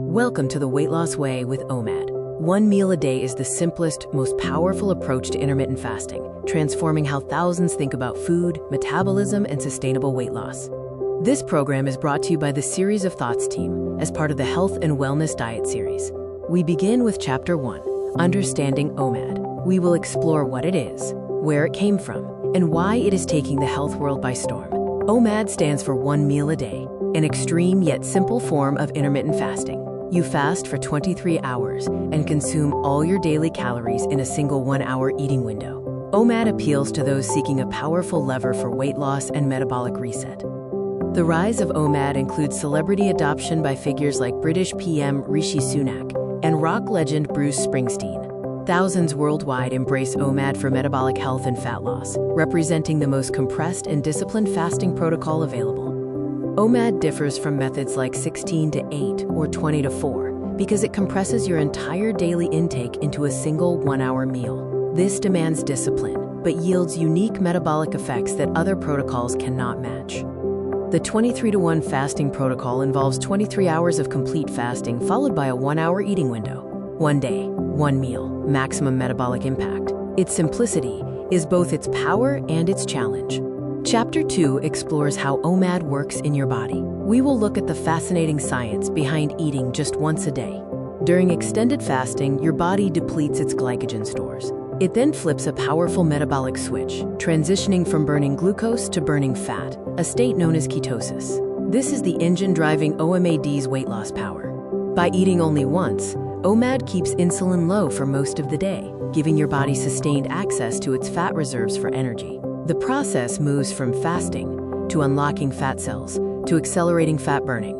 Welcome to the Weight Loss Way with OMAD. One meal a day is the simplest, most powerful approach to intermittent fasting, transforming how thousands think about food, metabolism, and sustainable weight loss. This program is brought to you by the Series of Thoughts team as part of the Health and Wellness Diet series. We begin with Chapter 1, Understanding OMAD. We will explore what it is, where it came from, and why it is taking the health world by storm. OMAD stands for one meal a day, an extreme yet simple form of intermittent fasting. You fast for 23 hours and consume all your daily calories in a single 1-hour eating window. OMAD appeals to those seeking a powerful lever for weight loss and metabolic reset. The rise of OMAD includes celebrity adoption by figures like British PM Rishi Sunak and rock legend Bruce Springsteen. Thousands worldwide embrace OMAD for metabolic health and fat loss, representing the most compressed and disciplined fasting protocol available. OMAD differs from methods like 16-8 or 20-4 because it compresses your entire daily intake into a single 1-hour meal. This demands discipline, but yields unique metabolic effects that other protocols cannot match. The 23-1 fasting protocol involves 23 hours of complete fasting followed by a 1-hour eating window. One day, one meal, maximum metabolic impact. Its simplicity is both its power and its challenge. Chapter 2 explores how OMAD works in your body. We will look at the fascinating science behind eating just once a day. During extended fasting, your body depletes its glycogen stores. It then flips a powerful metabolic switch, transitioning from burning glucose to burning fat, a state known as ketosis. This is the engine driving OMAD's weight loss power. By eating only once, OMAD keeps insulin low for most of the day, giving your body sustained access to its fat reserves for energy. The process moves from fasting to unlocking fat cells to accelerating fat burning.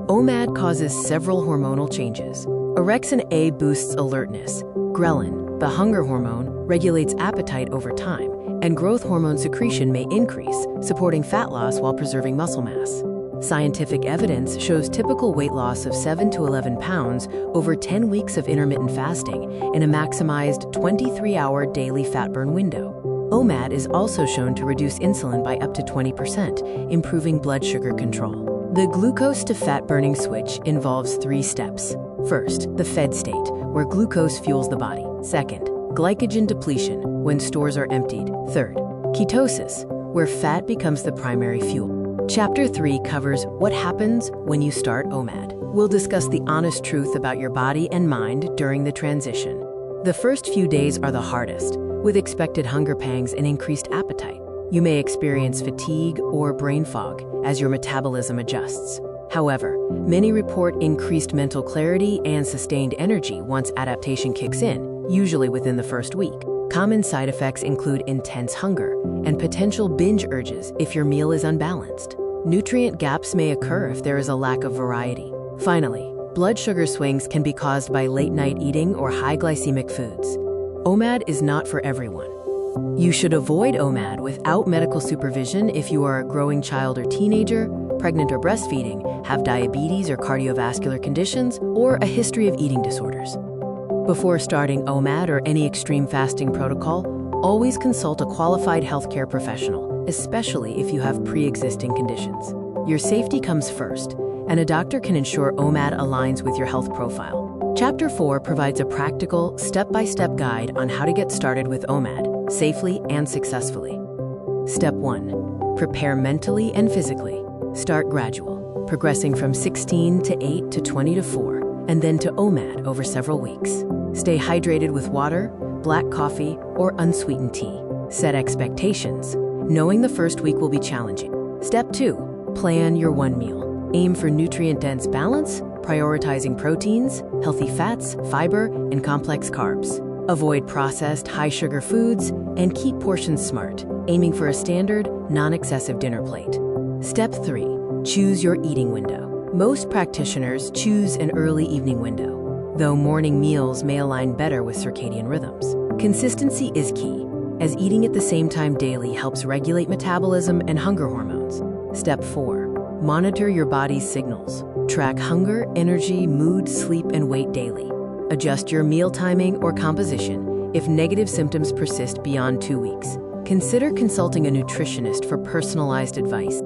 OMAD causes several hormonal changes. Orexin A boosts alertness. Ghrelin, the hunger hormone, regulates appetite over time, and growth hormone secretion may increase, supporting fat loss while preserving muscle mass. Scientific evidence shows typical weight loss of 7 to 11 pounds over 10 weeks of intermittent fasting in a maximized 23-hour daily fat burn window. OMAD is also shown to reduce insulin by up to 20%, improving blood sugar control. The glucose to fat burning switch involves 3 steps. First, the fed state, where glucose fuels the body. Second, glycogen depletion, when stores are emptied. Third, ketosis, where fat becomes the primary fuel. Chapter 3 covers what happens when you start OMAD. We'll discuss the honest truth about your body and mind during the transition. The first few days are the hardest, with expected hunger pangs and increased appetite. You may experience fatigue or brain fog as your metabolism adjusts. However, many report increased mental clarity and sustained energy once adaptation kicks in, usually within the first week. Common side effects include intense hunger and potential binge urges if your meal is unbalanced. Nutrient gaps may occur if there is a lack of variety. Finally, blood sugar swings can be caused by late-night eating or high glycemic foods. OMAD is not for everyone. You should avoid OMAD without medical supervision if you are a growing child or teenager, pregnant or breastfeeding, have diabetes or cardiovascular conditions, or a history of eating disorders. Before starting OMAD or any extreme fasting protocol, always consult a qualified healthcare professional, especially if you have pre-existing conditions. Your safety comes first, and a doctor can ensure OMAD aligns with your health profile. Chapter 4 provides a practical, step-by-step guide on how to get started with OMAD safely and successfully. Step 1. Prepare mentally and physically. Start gradual, progressing from 16-8 to 20-4, and then to OMAD over several weeks. Stay hydrated with water, black coffee, or unsweetened tea. Set expectations, knowing the first week will be challenging. Step 2. Plan your one meal. Aim for nutrient-dense balance, prioritizing proteins, healthy fats, fiber, and complex carbs. Avoid processed, high-sugar foods, and keep portions smart, aiming for a standard, non-excessive dinner plate. Step 3. Choose your eating window. Most practitioners choose an early evening window, though morning meals may align better with circadian rhythms. Consistency is key, as eating at the same time daily helps regulate metabolism and hunger hormones. Step 4. Monitor your body's signals. Track hunger, energy, mood, sleep, and weight daily. Adjust your meal timing or composition if negative symptoms persist beyond 2 weeks. Consider consulting a nutritionist for personalized advice.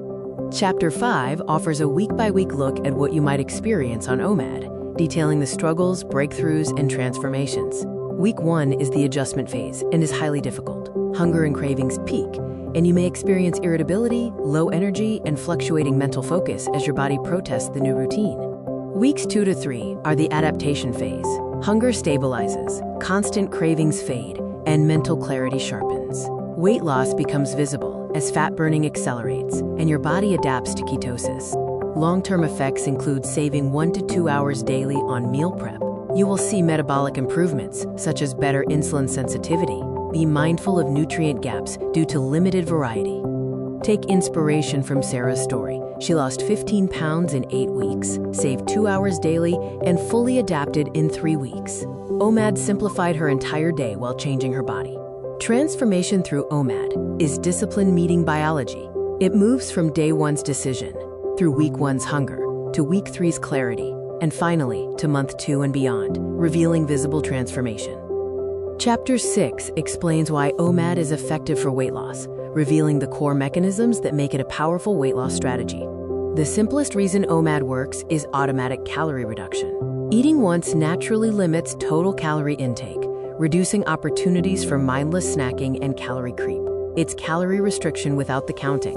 Chapter 5 offers a week-by-week look at what you might experience on OMAD, detailing the struggles, breakthroughs, and transformations. Week 1 is the adjustment phase and is highly difficult. Hunger and cravings peak, and you may experience irritability, low energy, and fluctuating mental focus as your body protests the new routine. Weeks 2 to 3 are the adaptation phase. Hunger stabilizes, constant cravings fade, and mental clarity sharpens. Weight loss becomes visible as fat burning accelerates, and your body adapts to ketosis. Long-term effects include saving 1 to 2 hours daily on meal prep. You will see metabolic improvements, such as better insulin sensitivity. Be mindful of nutrient gaps due to limited variety. Take inspiration from Sarah's story. She lost 15 pounds in 8 weeks, saved 2 hours daily, and fully adapted in 3 weeks. OMAD simplified her entire day while changing her body. Transformation through OMAD is discipline meeting biology. It moves from day 1's decision, through week 1's hunger, to week 3's clarity, and finally to month 2 and beyond, revealing visible transformation. Chapter 6 explains why OMAD is effective for weight loss, revealing the core mechanisms that make it a powerful weight loss strategy. The simplest reason OMAD works is automatic calorie reduction. Eating once naturally limits total calorie intake, reducing opportunities for mindless snacking and calorie creep. It's calorie restriction without the counting.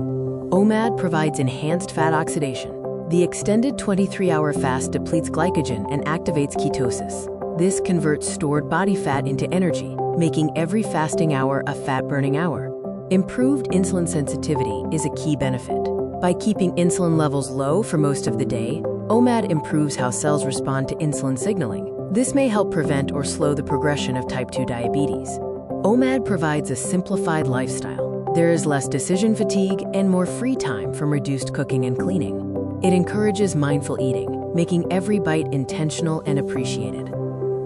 OMAD provides enhanced fat oxidation. The extended 23-hour fast depletes glycogen and activates ketosis. This converts stored body fat into energy, making every fasting hour a fat-burning hour. Improved insulin sensitivity is a key benefit. By keeping insulin levels low for most of the day, OMAD improves how cells respond to insulin signaling. This may help prevent or slow the progression of type 2 diabetes. OMAD provides a simplified lifestyle. There is less decision fatigue and more free time from reduced cooking and cleaning. It encourages mindful eating, making every bite intentional and appreciated.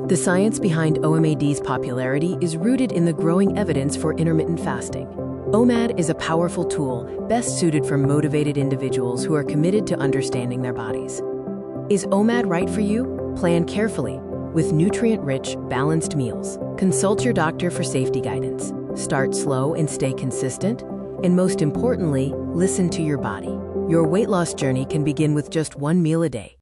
The science behind OMAD's popularity is rooted in the growing evidence for intermittent fasting. OMAD is a powerful tool best suited for motivated individuals who are committed to understanding their bodies. Is OMAD right for you? Plan carefully with nutrient-rich, balanced meals. Consult your doctor for safety guidance. Start slow and stay consistent. And most importantly, listen to your body. Your weight loss journey can begin with just 1 meal a day.